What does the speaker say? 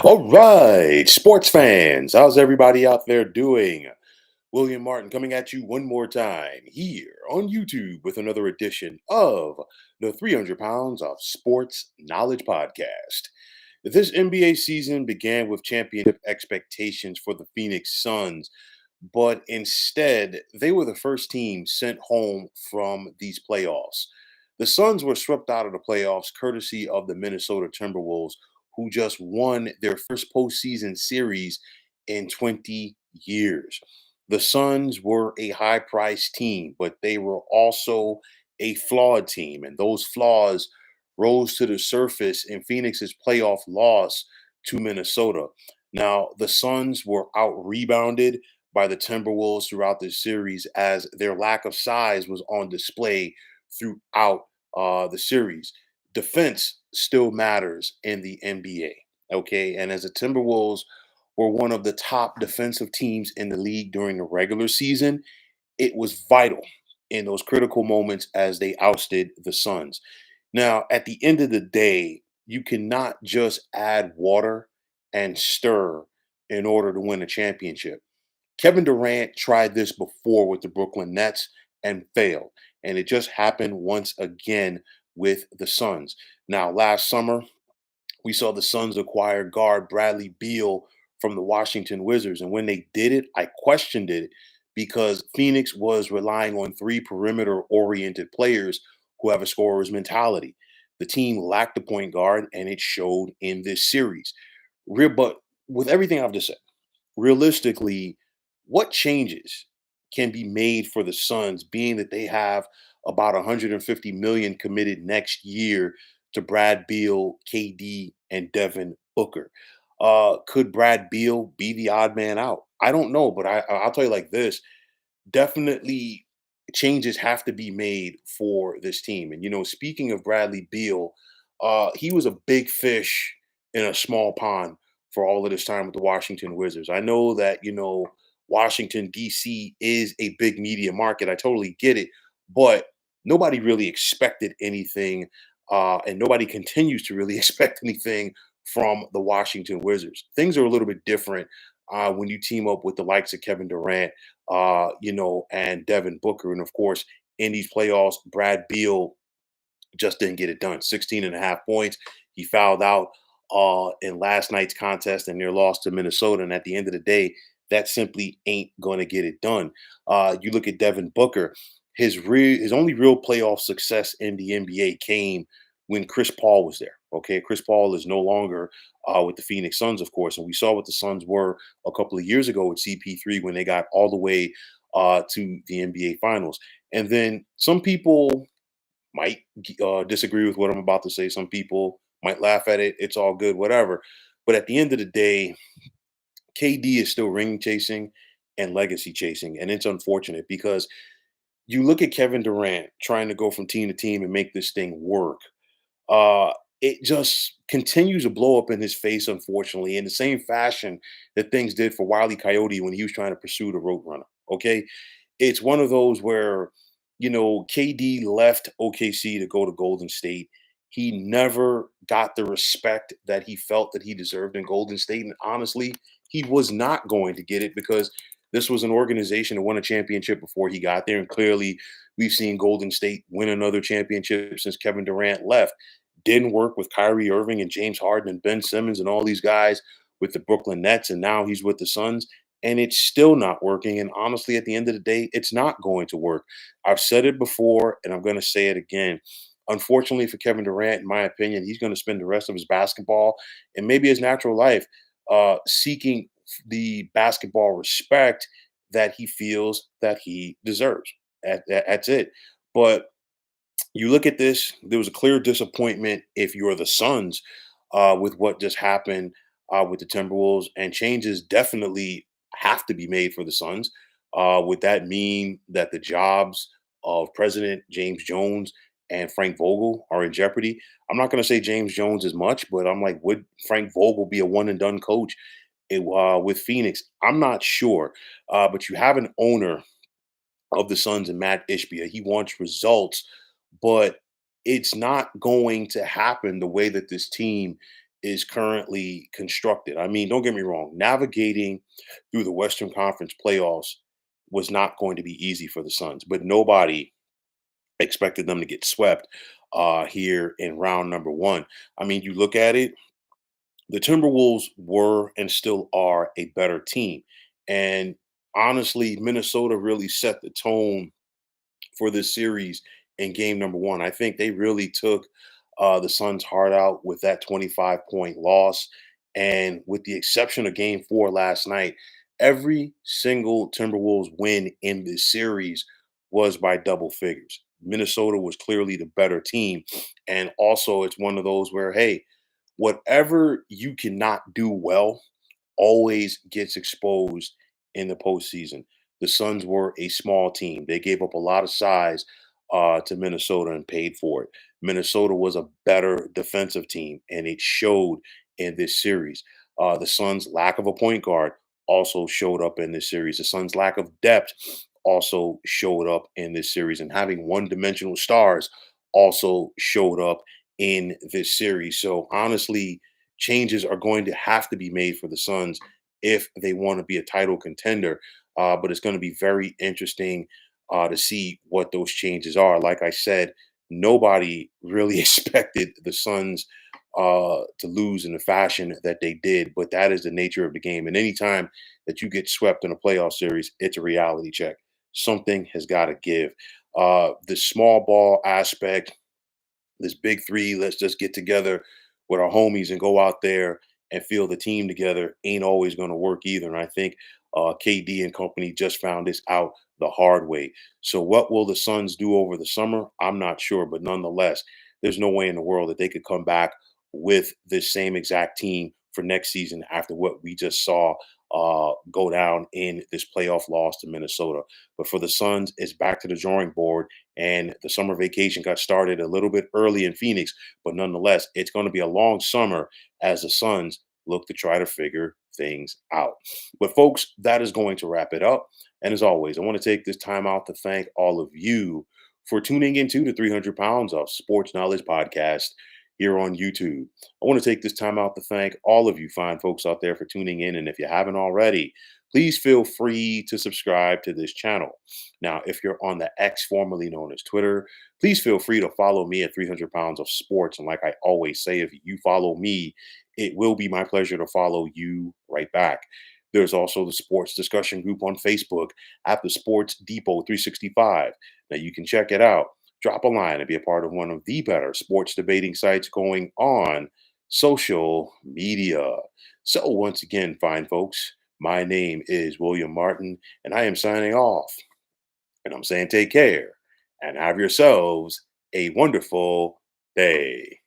All right, sports fans, how's everybody out there doing? William Martin coming at you one more time here on YouTube with another edition of the 300 Pounds of Sports Knowledge Podcast. This NBA season began with championship expectations for the Phoenix Suns, but instead, they were the first team sent home from these playoffs. The Suns were swept out of the playoffs courtesy of the Minnesota Timberwolves, who just won their first postseason series in 20 years. The Suns were a high priced team, but they were also a flawed team. And those flaws rose to the surface in Phoenix's playoff loss to Minnesota. Now, the Suns were out rebounded by the Timberwolves throughout this series as their lack of size was on display throughout the series. Defense still matters in the NBA. Okay. And as the Timberwolves were one of the top defensive teams in the league during the regular season, it was vital in those critical moments as they ousted the Suns. Now, at the end of the day, you cannot just add water and stir in order to win a championship. Kevin Durant tried this before with the Brooklyn Nets and failed. And it just happened once again with the Suns. Now, last summer, we saw the Suns acquire guard Bradley Beal from the Washington Wizards. And when they did it, I questioned it because Phoenix was relying on three perimeter oriented players who have a scorer's mentality. The team lacked a point guard, and it showed in this series. But with everything I've just said, realistically, what changes can be made for the Suns, being that they have about 150 million committed next year to Brad Beal, KD, and Devin Booker? Could Brad Beal be the odd man out? I don't know, but I'll tell you like this: definitely changes have to be made for this team. And speaking of Bradley Beal, he was a big fish in a small pond for all of this time with the Washington Wizards. I know that, Washington, D.C. is a big media market. I totally get it. But nobody really expected anything. And nobody continues to really expect anything from the Washington Wizards. Things are a little bit different when you team up with the likes of Kevin Durant, and Devin Booker. And of course, in these playoffs, Brad Beal just didn't get it done. 16 and a half points. He fouled out in last night's contest and their loss to Minnesota. And at the end of the day, that simply ain't going to get it done. You look at Devin Booker, his only real playoff success in the NBA came when Chris Paul was there. Okay, Chris Paul is no longer with the Phoenix Suns, of course, and we saw what the Suns were a couple of years ago with CP3 when they got all the way to the NBA Finals. And then some people might disagree with what I'm about to say. Some people might laugh at it. It's all good, whatever. But at the end of the day, KD is still ring chasing and legacy chasing. And it's unfortunate because you look at Kevin Durant trying to go from team to team and make this thing work. Uh, it just continues to blow up in his face, unfortunately, in the same fashion that things did for Wile E. Coyote when he was trying to pursue the Roadrunner. Okay. It's one of those where, KD left OKC to go to Golden State. He never got the respect that he felt that he deserved in Golden State. And honestly, he was not going to get it because this was an organization that won a championship before he got there. And clearly, we've seen Golden State win another championship since Kevin Durant left. Didn't work with Kyrie Irving and James Harden and Ben Simmons and all these guys with the Brooklyn Nets. And now he's with the Suns. And it's still not working. And honestly, at the end of the day, it's not going to work. I've said it before, and I'm going to say it again. Unfortunately for Kevin Durant, in my opinion, he's going to spend the rest of his basketball and maybe his natural life seeking the basketball respect that he feels that he deserves. That's it. But you look at this, there was a clear disappointment if you're the Suns with what just happened with the Timberwolves, and changes definitely have to be made for the Suns. Would that mean that the jobs of President James Jones and Frank Vogel are in jeopardy? I'm not going to say James Jones as much, but I'm like, would Frank Vogel be a one and done coach with Phoenix? I'm not sure. But you have an owner of the Suns and Matt Ishbia. He wants results, but it's not going to happen the way that this team is currently constructed. I mean, don't get me wrong, navigating through the Western Conference playoffs was not going to be easy for the Suns, but nobody expected them to get swept here in round number one. I mean, you look at it, the Timberwolves were and still are a better team. And honestly, Minnesota really set the tone for this series in game number one. I think they really took the Suns' heart out with that 25-point loss. And with the exception of game four last night, every single Timberwolves win in this series was by double figures. Minnesota was clearly the better team. And also, it's one of those where, hey, whatever you cannot do well, always gets exposed in the postseason. The Suns were a small team. They gave up a lot of size to Minnesota and paid for it. Minnesota was a better defensive team, and it showed in this series. The Suns' lack of a point guard also showed up in this series. The Suns' lack of depth also showed up in this series, and having one-dimensional stars also showed up in this series. So honestly, changes are going to have to be made for the Suns if they want to be a title contender. But it's going to be very interesting to see what those changes are. Like I said, nobody really expected the Suns to lose in the fashion that they did, but that is the nature of the game. And anytime that you get swept in a playoff series, it's a reality check. Something has got to give. The small ball aspect, this big three, let's just get together with our homies and go out there and feel the team together ain't always going to work either. And I think KD and company just found this out the hard way. So, what will the Suns do over the summer? I'm not sure, but nonetheless, there's no way in the world that they could come back with this same exact team for next season after what we just saw go down in this playoff loss to Minnesota. But for the Suns, it's back to the drawing board, and the summer vacation got started a little bit early in Phoenix, but nonetheless, it's going to be a long summer as the Suns look to try to figure things out. But folks, that is going to wrap it up. And as always, I want to take this time out to thank all of you for tuning into the 300 Pounds of Sports Knowledge podcast here on YouTube. I want to take this time out to thank all of you fine folks out there for tuning in. And if you haven't already, please feel free to subscribe to this channel. Now, if you're on the X, formerly known as Twitter, please feel free to follow me at 300 Pounds of Sports. And like I always say, if you follow me, it will be my pleasure to follow you right back. There's also the sports discussion group on Facebook at the Sports Depot 365. Now you can check it out. Drop a line and be a part of one of the better sports debating sites going on social media. So once again, fine folks, my name is William Martin, and I am signing off. And I'm saying take care and have yourselves a wonderful day.